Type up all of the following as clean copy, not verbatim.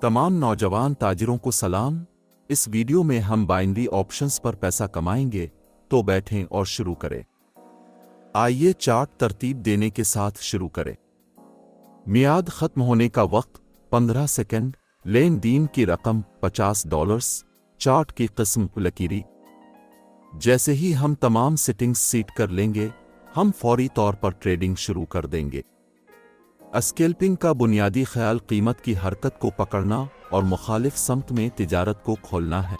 तमाम नौजवान ताजिरों को सलाम। इस वीडियो में हम बाइनरी ऑप्शंस पर पैसा कमाएंगे, तो बैठें और शुरू करें। आइए चार्ट तरतीब देने के साथ शुरू करें। मियाद खत्म होने का वक्त 15 सेकंड, लेन देन की रकम $50, चार्ट की किस्म लकीरी। जैसे ही हम तमाम सेटिंग्स सेट कर लेंगे, हम फौरी तौर पर ट्रेडिंग शुरू कर देंगे। स्कैल्पिंग का बुनियादी ख्याल कीमत की हरकत को पकड़ना और मुखालिफ समत में तिजारत को खोलना है।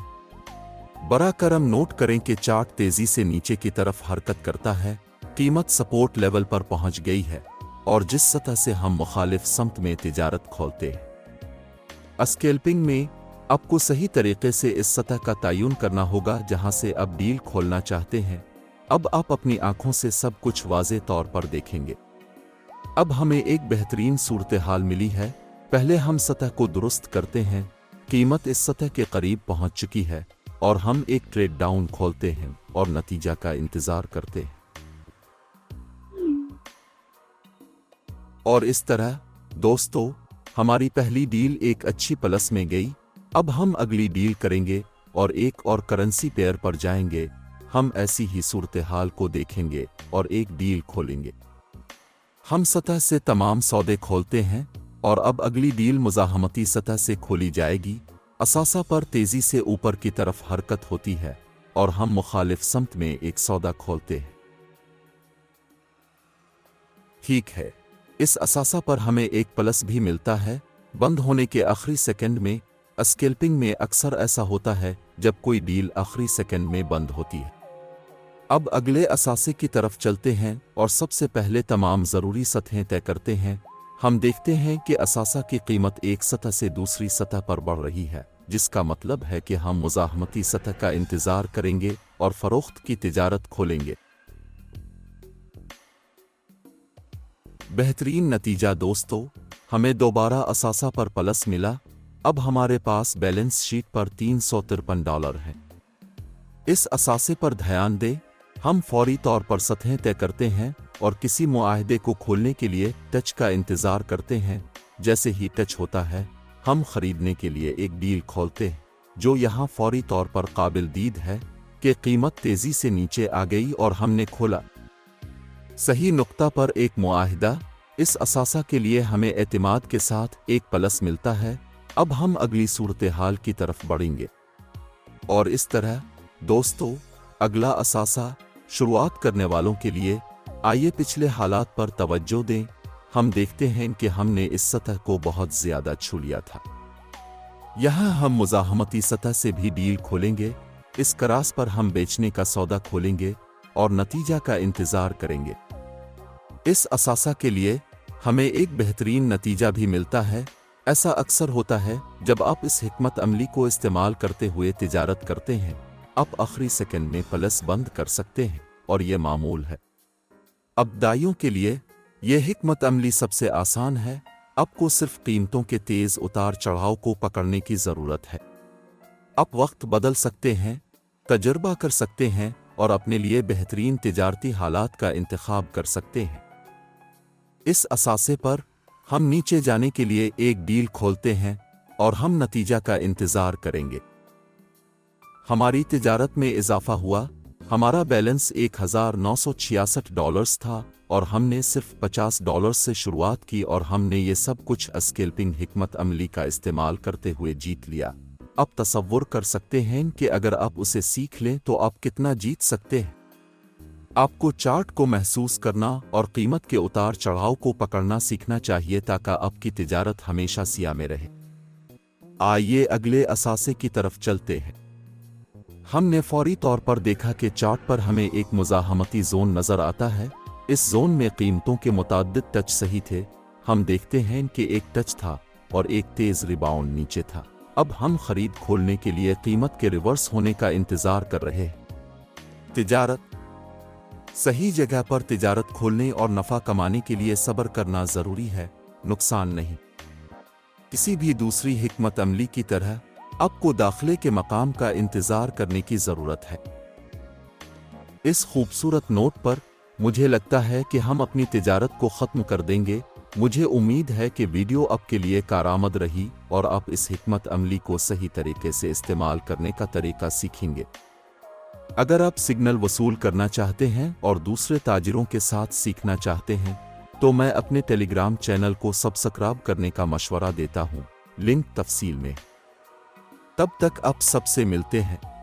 बरा करम नोट करें कि चार्ट तेजी से नीचे की तरफ हरकत करता है, कीमत सपोर्ट लेवल पर पहुंच गई है और जिस सतह से हम मुखालिफ समत में तिजारत खोलते हैं। स्कैल्पिंग में आपको सही तरीके से इस सतह का तयन करना होगा जहां से आप डील खोलना चाहते हैं। अब आप अपनी आंखों से सब कुछ वाज़े तौर पर देखेंगे। अब हमें एक बेहतरीन सूरत हाल मिली है। पहले हम सतह को दुरुस्त करते हैं। कीमत इस सतह के करीब पहुंच चुकी है और हम एक ट्रेड डाउन खोलते हैं और नतीजा का इंतजार करते हैं। और इस तरह दोस्तों, हमारी पहली डील एक अच्छी प्लस में गई। अब हम अगली डील करेंगे और एक और करेंसी पेयर पर जाएंगे। हम ऐसी ही सूरत हाल को देखेंगे और एक डील खोलेंगे। हम सतह से तमाम सौदे खोलते हैं और अब अगली डील मुज़ाहमती सतह से खोली जाएगी। असासा पर तेजी से ऊपर की तरफ हरकत होती है और हम मुखालिफ समत में एक सौदा खोलते हैं। ठीक है, इस असासा पर हमें एक प्लस भी मिलता है बंद होने के आखिरी सेकंड में। स्कैल्पिंग में अक्सर ऐसा होता है जब कोई डील आखिरी सेकंड में बंद होती है। अब अगले असासे की तरफ चलते हैं और सबसे पहले तमाम ज़रूरी सतहें तय करते हैं। हम देखते हैं कि असासा की कीमत एक सतह से दूसरी सतह पर बढ़ रही है, जिसका मतलब है कि हम मुज़ाहमती सतह का इंतज़ार करेंगे और फ़रोख्त की तिजारत खोलेंगे। बेहतरीन नतीजा दोस्तों, हमें दोबारा असासा पर प्लस मिला। अब हमारे पास बैलेंस शीट पर $353 है। इस असासे पर ध्यान दें। हम फौरी तौर पर सतहें तय करते हैं और किसी मुआहदे को खोलने के लिए टच का इंतज़ार करते हैं। जैसे ही टच होता है, हम खरीदने के लिए एक डील खोलते हैं, जो यहाँ फौरी तौर पर काबिल दीद है कि कीमत तेज़ी से नीचे आ गई और हमने खोला। सही नुक्ता पर एक मुआहदा। इस असासा के लिए हमें एतमाद के साथ एक प्लस मिलता है। अब हम अगली सूरत हाल की तरफ बढ़ेंगे और इस तरह दोस्तों, अगला असासा शुरुआत करने वालों के लिए। आइए पिछले हालात पर तवज्जो दें। हम देखते हैं कि हमने इस सतह को बहुत ज़्यादा छू लिया था। यहाँ हम मुज़ाहमती सतह से भी डील खोलेंगे। इस करास पर हम बेचने का सौदा खोलेंगे और नतीजा का इंतज़ार करेंगे। इस असासा के लिए हमें एक बेहतरीन नतीजा भी मिलता है। ऐसा अक्सर होता है जब आप इस हिकमत अमली को इस्तेमाल करते हुए तिजारत करते हैं। आप आखिरी सेकंड में प्लस बंद कर सकते हैं और यह मामूल है। अब्दाइयों के लिए यह हिकमत अमली सबसे आसान है। आपको सिर्फ कीमतों के तेज उतार चढ़ाव को पकड़ने की ज़रूरत है। आप वक्त बदल सकते हैं, तजुर्बा कर सकते हैं और अपने लिए बेहतरीन तिजारती हालात का इंतखाब कर सकते हैं। इस असासे पर हम नीचे जाने के लिए एक डील खोलते हैं और हम नतीजा का इंतज़ार करेंगे। हमारी तिजारत में इजाफा हुआ। हमारा बैलेंस $1966 था और हमने सिर्फ $50 से शुरुआत की और हमने ये सब कुछ स्कैल्पिंग हिकमत अमली का इस्तेमाल करते हुए जीत लिया। अब तसव्वुर कर सकते हैं कि अगर आप उसे सीख लें तो आप कितना जीत सकते हैं। आपको चार्ट को महसूस करना और कीमत के उतार चढ़ाव को पकड़ना सीखना चाहिए ताकि आपकी तिजारत हमेशा सिया में रहे। आइए अगले असासे की तरफ चलते हैं। हमने फौरी तौर पर देखा कि चार्ट पर हमें एक मुज़ाहमती जोन नज़र आता है। इस जोन में कीमतों के मुताद्दिद टच सही थे। हम देखते हैं कि एक टच था और एक तेज़ रिबाउंड नीचे था। अब हम खरीद खोलने के लिए कीमत के रिवर्स होने का इंतज़ार कर रहे हैं। तिजारत सही जगह पर तिजारत खोलने और नफ़ा कमाने के लिए सब्र करना ज़रूरी है, नुकसान नहीं। किसी भी दूसरी हिकमत अमली की तरह आपको दाखिले के मकाम का इंतज़ार करने की ज़रूरत है। इस खूबसूरत नोट पर मुझे लगता है कि हम अपनी तिजारत को ख़त्म कर देंगे। मुझे उम्मीद है कि वीडियो आपके लिए कारआमद रही और आप इस हिकमत अमली को सही तरीके से इस्तेमाल करने का तरीका सीखेंगे। अगर आप सिग्नल वसूल करना चाहते हैं और दूसरे ताजिरों के साथ सीखना चाहते हैं तो मैं अपने टेलीग्राम चैनल को सब्सक्राइब करने का मशवरा देता हूं, लिंक तफसील में। तब तक आप सबसे मिलते हैं।